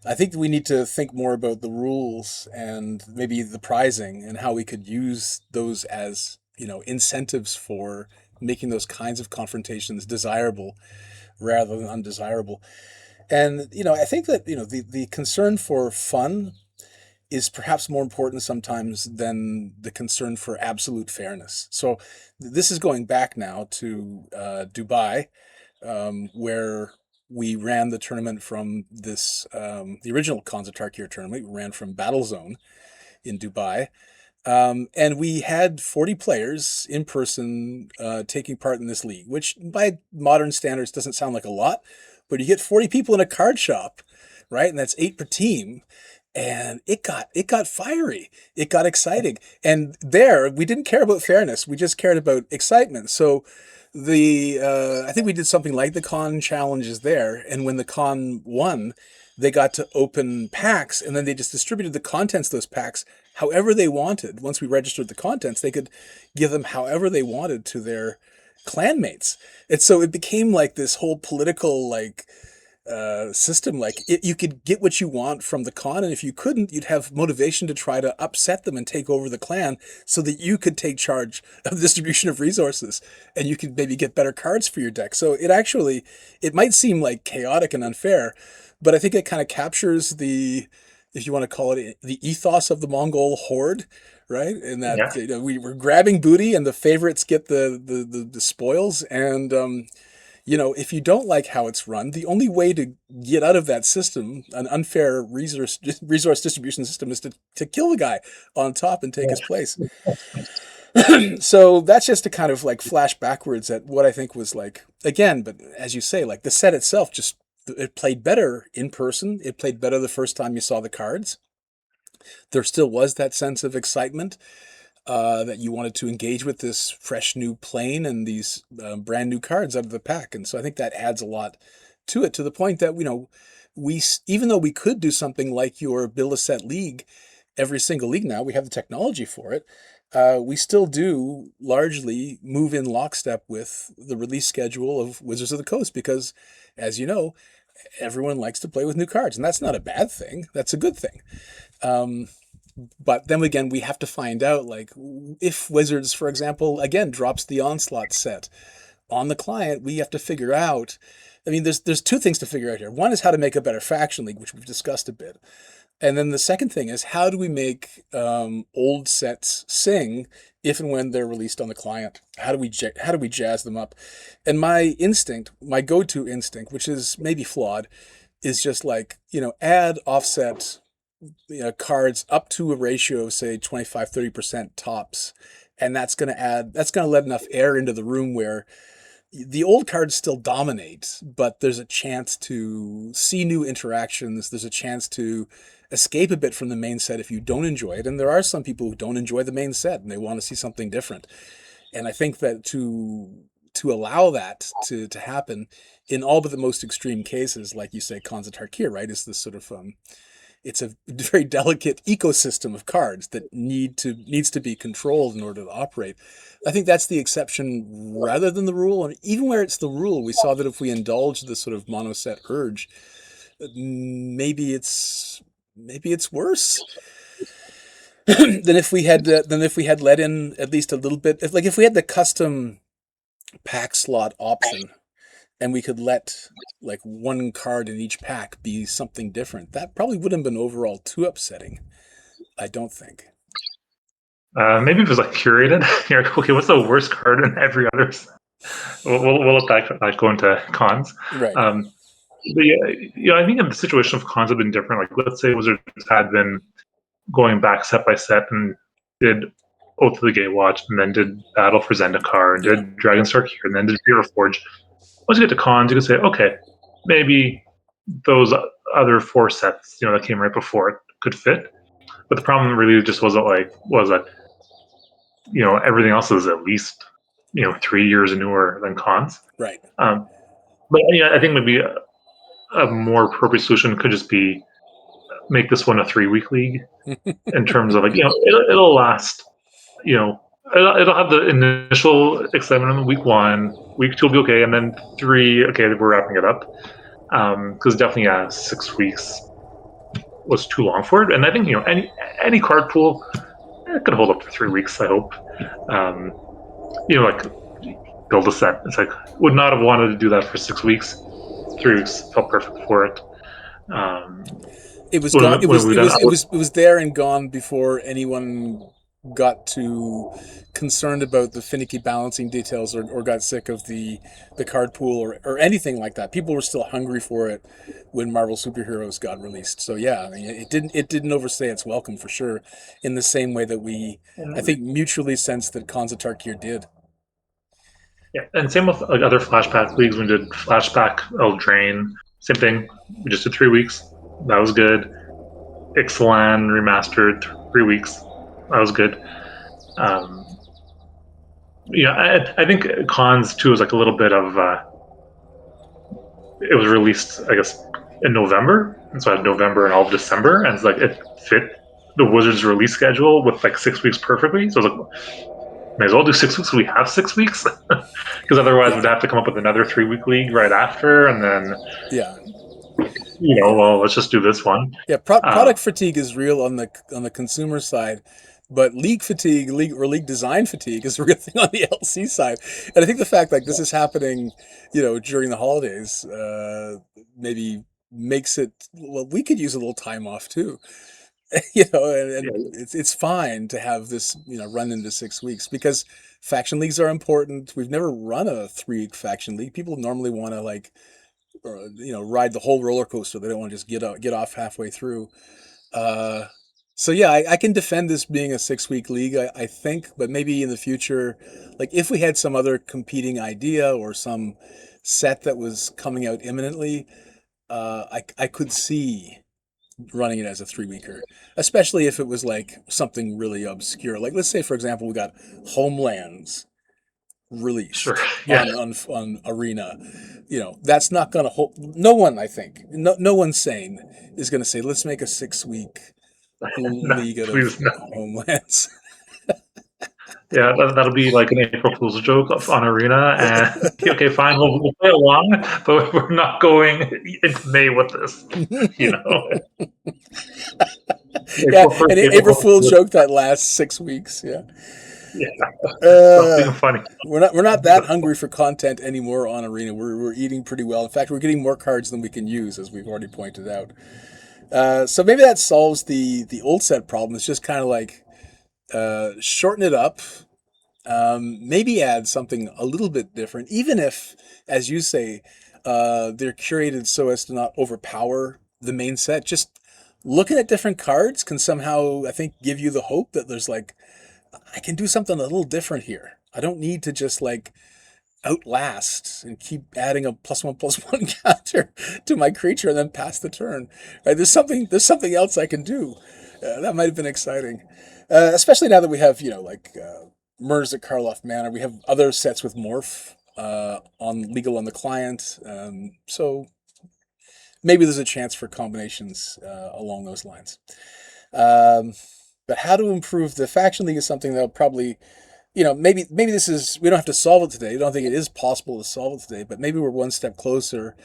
I think we need to think more about the rules and maybe the prizing and how we could use those as, incentives for making those kinds of confrontations desirable rather than undesirable. And, I think that, the concern for fun is perhaps more important sometimes than the concern for absolute fairness. So this is going back now to Dubai, where we ran the tournament from the original Khans of Tarkir tournament. We ran from Battle Zone in Dubai. And we had 40 players in person taking part in this league, which by modern standards doesn't sound like a lot, but you get 40 people in a card shop, right? And that's 8 per team. And it got fiery. It got exciting. And there we didn't care about fairness. We just cared about excitement. So I think we did something like the con challenges there. And when the con won, they got to open packs, and then they just distributed the contents of those packs however they wanted. Once we registered the contents, they could give them however they wanted to their clanmates. And so it became like this whole political system. Like you could get what you want from the con, and if you couldn't, you'd have motivation to try to upset them and take over the clan so that you could take charge of the distribution of resources, and you could maybe get better cards for your deck. So it might seem like chaotic and unfair, but I think it kind of captures if you want to call it, the ethos of the Mongol horde, right? And that Yeah. we were grabbing booty, and the favorites get the spoils. And if you don't like how it's run, the only way to get out of that system, an unfair resource distribution system, is to kill the guy on top and take his place. So that's just to kind of like flash backwards at what I think was like, again, but as you say, like the set itself just, it played better in person. It played better the first time you saw the cards. There still was that sense of excitement that you wanted to engage with this fresh new plane and these brand new cards out of the pack. And so I think that adds a lot to it, to the point that, even though we could do something like your build a set league every single league now, we have the technology for it. We still do largely move in lockstep with the release schedule of Wizards of the Coast because, as you know, everyone likes to play with new cards, and that's not a bad thing. That's a good thing. Um, but then again, we have to find out, like, if Wizards, for example, again drops the Onslaught set on the client, we have to figure out. I mean, there's two things to figure out here. One is how to make a better faction league, which we've discussed a bit, and then the second thing is how do we make old sets sing if and when they're released on the client? How do we jazz them up? And my instinct, my go-to instinct, which is maybe flawed, is just like, add offset cards up to a ratio of say 25-30% tops, and that's going to let enough air into the room where the old cards still dominate, but there's a chance to see new interactions. There's a chance to escape a bit from the main set if you don't enjoy it. And there are some people who don't enjoy the main set and they want to see something different. And I think that to allow that to happen in all but the most extreme cases, like you say, Khans of Tarkir, right, is this sort of it's a very delicate ecosystem of cards that needs to be controlled in order to operate. I think that's the exception rather than the rule. And even where it's the rule, we saw that if we indulge the sort of monoset urge, maybe it's worse than if we had let in at least a little bit. If we had the custom pack slot option and we could let like one card in each pack be something different, that probably wouldn't have been overall too upsetting. I don't think. Maybe if it was like curated. You're like, okay, what's the worst card in every other? We'll let that go into cons. Right. Um, but yeah, I think the situation of cons have been different. Like, let's say Wizards had been going back set by set and did Oath of the Gatewatch, and then did Battle for Zendikar, and Yeah. did Dragon's Tarkir, and then did Fear Forge. Once you get to cons, you can say, okay, maybe those other four sets, that came right before it could fit. But the problem really just was that everything else is at least 3 years newer than cons. Right. Um, but I think maybe a more appropriate solution could just be make this one a 3 week league in terms of it'll last. It'll have the initial excitement in week one. Week two will be okay, and then three, okay, we're wrapping it up. Because definitely, 6 weeks was too long for it. And I think any card pool it could hold up for 3 weeks. I hope. Um, like build a set. It's like would not have wanted to do that for 6 weeks. 3 weeks felt perfect for it. It was gone. When, when we done, It was there and gone before anyone got too concerned about the finicky balancing details or got sick of the card pool or anything like that. People were still hungry for it when Marvel Superheroes got released. So yeah, I mean, it didn't overstay its welcome for sure. In the same way that we, I think, mutually sensed that Khans of Tarkir did. yeah, and same with like other flashback leagues. We did flashback Eldraine. Same thing. We just did 3 weeks. That was good. Ixalan remastered 3 weeks. That was good. Um, I think cons too is like a little bit of. It was released, I guess, in November, and so I had November and all of December, and it's like it fit the Wizards' release schedule with like 6 weeks perfectly. So I was like, may as well do 6 weeks. So we have 6 weeks because otherwise Yeah, we'd have to come up with another 3 week league right after, and then yeah, well, let's just do this one. yeah. Um, Product fatigue is real on the consumer side, but league fatigue, league design fatigue is a real thing on the LC side. And I think the fact like this is happening, during the holidays, maybe makes it well. We could use a little time off too, and yeah, it's fine to have this run into 6 weeks because faction leagues are important. We've never run a 3 week faction league. People normally want to ride the whole roller coaster. They don't want to just get off halfway through. Uh, so yeah, I can defend this being a 6 week league, I think, but maybe in the future, like if we had some other competing idea or some set that was coming out imminently, I could see running it as a 3 weeker, especially if it was like something really obscure. Like let's say, for example, we got Homelands sure, released yeah, on Arena. That's not going to hold. No one, I think, no one sane is going to say, let's make a 6 week no, league out of please no. Homelands. Yeah, that'll be like an April Fool's joke on Arena, and okay, fine, we'll play along, but we're not going into May with this. You know, Yeah, April first, an April Fool's joke that lasts 6 weeks. Yeah. yeah, stop Uh, being funny. we're not that hungry for content anymore on Arena. We're eating pretty well. In fact, we're getting more cards than we can use, as we've already pointed out. So maybe that solves the old set problem. It's just kind of like shorten it up. Maybe add something a little bit different, even if, as you say, they're curated so as to not overpower the main set. Just looking at different cards can somehow, I think, give you the hope that there's like, I can do something a little different here. I don't need to just like outlast and keep adding a +1/+1 counter to my creature and then pass the turn. Right? There's something else I can do. That might have been exciting, especially now that we have Murs at Karloff Manor. We have other sets with Morph on legal on the client, so maybe there's a chance for combinations along those lines. Um, but how to improve the faction league is something that'll probably maybe this is we don't have to solve it today. I don't think it is possible to solve it today, but maybe we're one step closer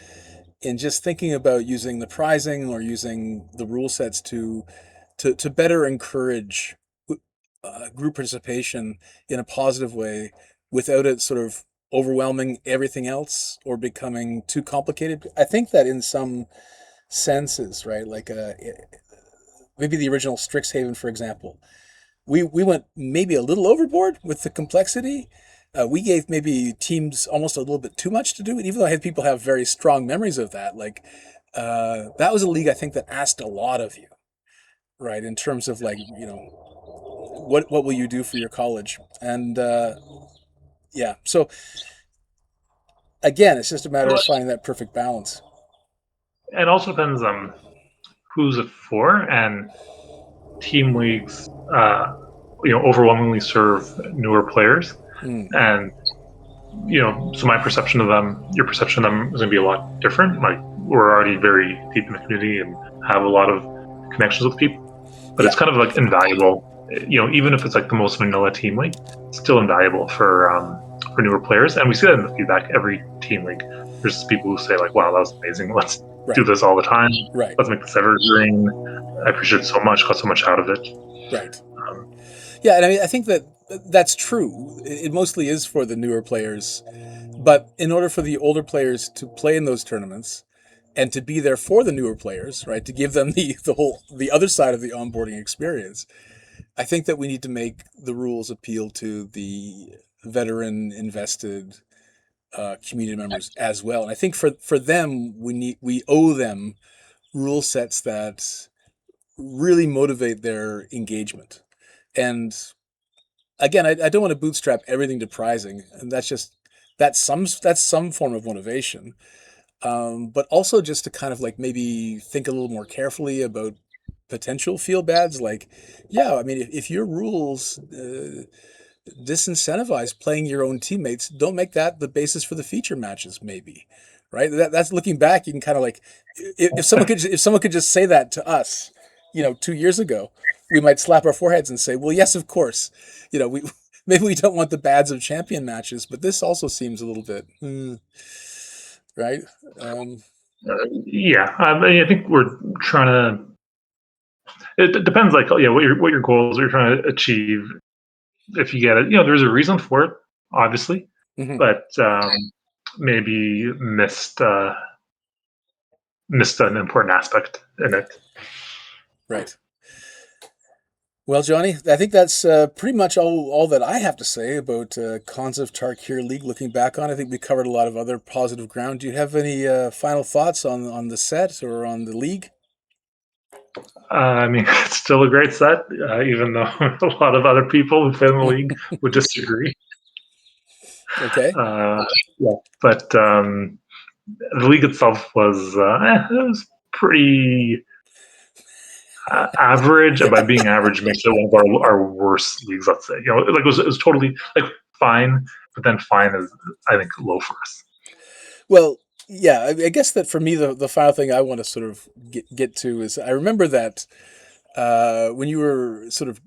in just thinking about using the prizing or using the rule sets to better encourage group participation in a positive way without it sort of overwhelming everything else or becoming too complicated. I think that in some senses, right, like maybe the original Strixhaven, for example, we went maybe a little overboard with the complexity. We gave maybe teams almost a little bit too much to do it, even though I had people have very strong memories of that. Like that was a league I think that asked a lot of you, right? In terms of like what will you do for your college? And yeah, so again, it's just a matter of finding that perfect balance. It also depends on who's it for, and team leagues, overwhelmingly serve newer players, Mm, and so my perception of them, your perception of them is going to be a lot different. Like we're already very deep in the community and have a lot of connections with people, but yeah, it's kind of like invaluable. Even if it's like the most vanilla team league, it's still invaluable for newer players, and we see that in the feedback every team league. There's people who say like, "Wow, that was amazing. Let's do right, this all the time. right, Let's make this evergreen. I appreciate it so much. Got so much out of it." right. Um, Yeah, and I mean, I think that that's true. It mostly is for the newer players, but in order for the older players to play in those tournaments and to be there for the newer players, right, to give them the other side of the onboarding experience, I think that we need to make the rules appeal to the veteran invested community members as well. And I think for them, we owe them rule sets that really motivate their engagement. And again, I don't want to bootstrap everything to prizing, and that's some form of motivation. But also just to kind of like maybe think a little more carefully about potential feel bads. Like, yeah, I mean, if your rules disincentivize playing your own teammates, don't make that the basis for the feature matches. Maybe, right? That's looking back. You can kind of like, if someone could just say that to us, 2 years ago, we might slap our foreheads and say, well, yes, of course. We maybe we don't want the bads of champion matches, but this also seems a little bit, right? Um, yeah, I think we're trying to. It depends, like what your goals are trying to achieve. If you get it, there's a reason for it, obviously, mhm, but maybe missed an important aspect in it. right. Well, Johnny, I think that's pretty much all that I have to say about Cons of Tarkir League. Looking back on, I think we covered a lot of other positive ground. Do you have any final thoughts on the set or on the league? I mean, it's still a great set, even though a lot of other people who play in the league would disagree. Okay. Uh, yeah, but the league itself it was pretty average. And by being average, makes it one of our worst leagues. Let's say, like it was totally like fine, but then fine is I think low for us. Well, yeah, I guess that for me, the final thing I want to sort of get to is I remember that when you were sort of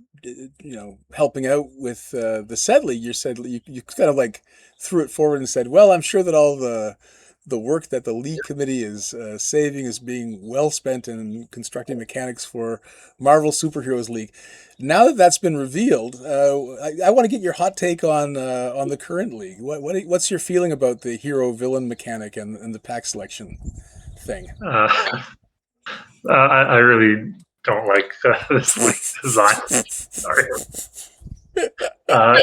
helping out with the Sedley, you kind of like threw it forward and said, "Well, I'm sure that all the work that the league committee is saving is being well spent in constructing mechanics for Marvel Superheroes League." Now that that's been revealed, I want to get your hot take on the current league. What's your feeling about the hero villain mechanic and the pack selection thing? Uh, I really don't like this league design. Sorry. Uh,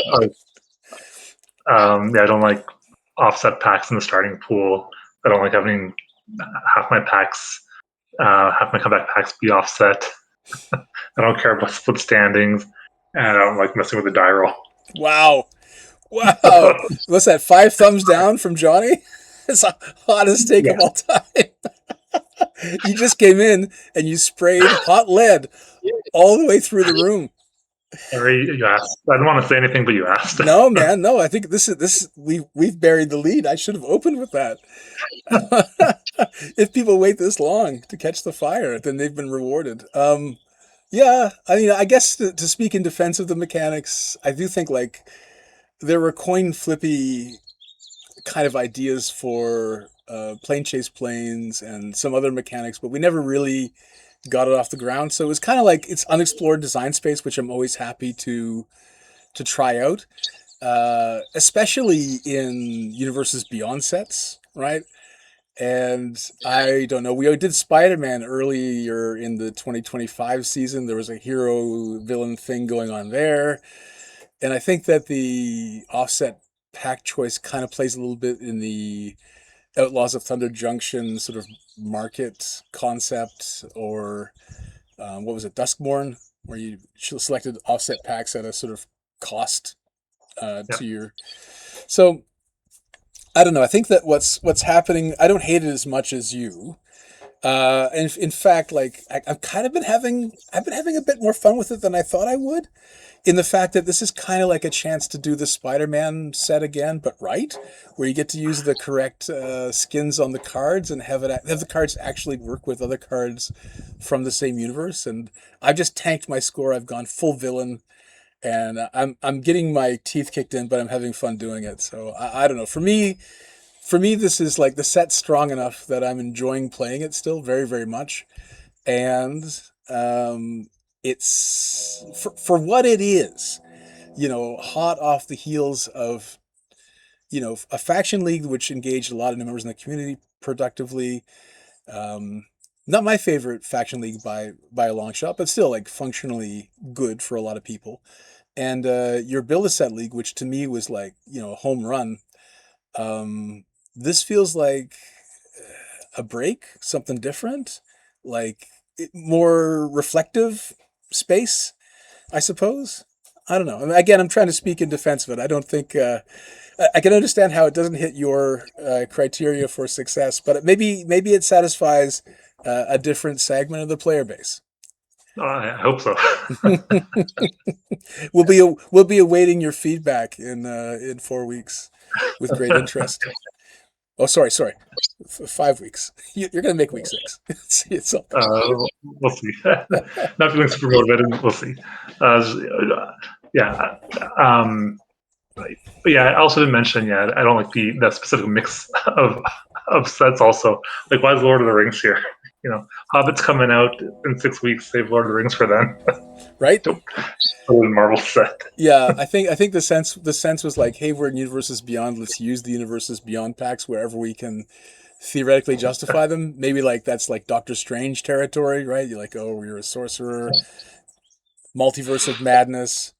yeah, I don't like offset packs in the starting pool. I don't like having half my packs, half my comeback packs be offset. I don't care about split standings, and I don't like messing with the die roll. Wow. Wow. What's that? 5 thumbs down from Johnny? It's the hottest take Yeah, of all time. You just came in and you sprayed hot lead all the way through the room. sorry you asked. I don't want to say anything, but you asked. No, man, no. I think we've buried the lead. I should have opened with that. If people wait this long to catch the fire, then they've been rewarded. Yeah, I mean, I guess to speak in defense of the mechanics, I do think like there were coin flippy kind of ideas for plane chase planes and some other mechanics, but we never really got it off the ground. So it was kind of like it's unexplored design space, which I'm always happy to try out, especially in universes beyond sets, right? And I don't know. We did Spider-Man earlier in the 2025 season. There was a hero villain thing going on there, and I think that the offset pack choice kind of plays a little bit in the Outlaws of Thunder Junction sort of market concept, or what was it, Duskborn? where you selected offset packs at a sort of cost Yeah. to your. So I don't know. I think that what's happening. I don't hate it as much as you. In fact, like I've kind of been having a bit more fun with it than I thought I would. In the fact that this is kind of like a chance to do the Spider-Man set again, but right, where you get to use the correct skins on the cards and have the cards actually work with other cards from the same universe. And I've just tanked my score. I've gone full villain, and I'm getting my teeth kicked in, but I'm having fun doing it. So I don't know. For me, this is like the set's strong enough that I'm enjoying playing it still very, very much. And it's for what it is, hot off the heels of, a faction league which engaged a lot of members in the community productively. Um, Not my favorite faction league by a long shot, but still like functionally good for a lot of people. And your build a set league, which to me was like, a home run. Um, this feels like a break, something different, like more reflective space, I suppose. I don't know. I mean, again, I'm trying to speak in defense of it. I don't think I can understand how it doesn't hit your criteria for success, but maybe it satisfies a different segment of the player base. I hope so. We'll be awaiting your feedback in 4 weeks with great interest. Oh, sorry, 5 weeks. You're going to make week 6. It's all good. We'll see. Not feeling super motivated. We'll see. Yeah. Right. But yeah, I also didn't mention. Yeah, I don't like that specific mix of sets. Also, like, why is Lord of the Rings here? Hobbit's coming out in 6 weeks. Save Lord of the Rings for then. Right? Don't put it in Marvel set. Yeah, I think the sense was like, hey, we're in Universes Beyond. Let's use the Universes Beyond packs wherever we can theoretically justify them. Maybe like that's like Doctor Strange territory, right? You're like, oh, you're a sorcerer, multiverse of madness.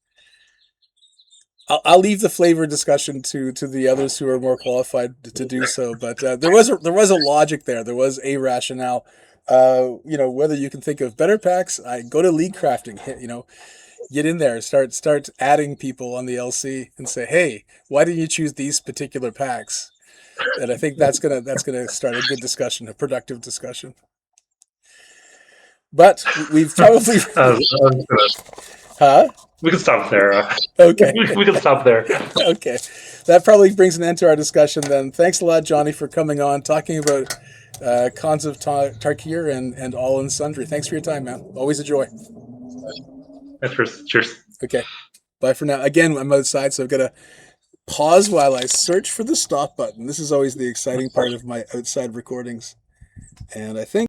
I'll leave the flavor discussion to the others who are more qualified to do so. But there was a logic there. There was a rationale. Whether you can think of better packs, I go to league crafting. Get in there, start adding people on the LC, and say, hey, why didn't you choose these particular packs? And I think that's gonna start a good discussion, a productive discussion. But we've probably, Uh, huh? we can stop there. Okay. We can stop there. Okay, that probably brings an end to our discussion then. Thanks a lot, Johnny, for coming on, talking about Cons of Tarkir and all and sundry. Thanks for your time, man. Always a joy. Cheers. Okay, bye for now. Again, I'm outside, so I've got to pause while I search for the stop button. This is always the exciting part of my outside recordings. And I think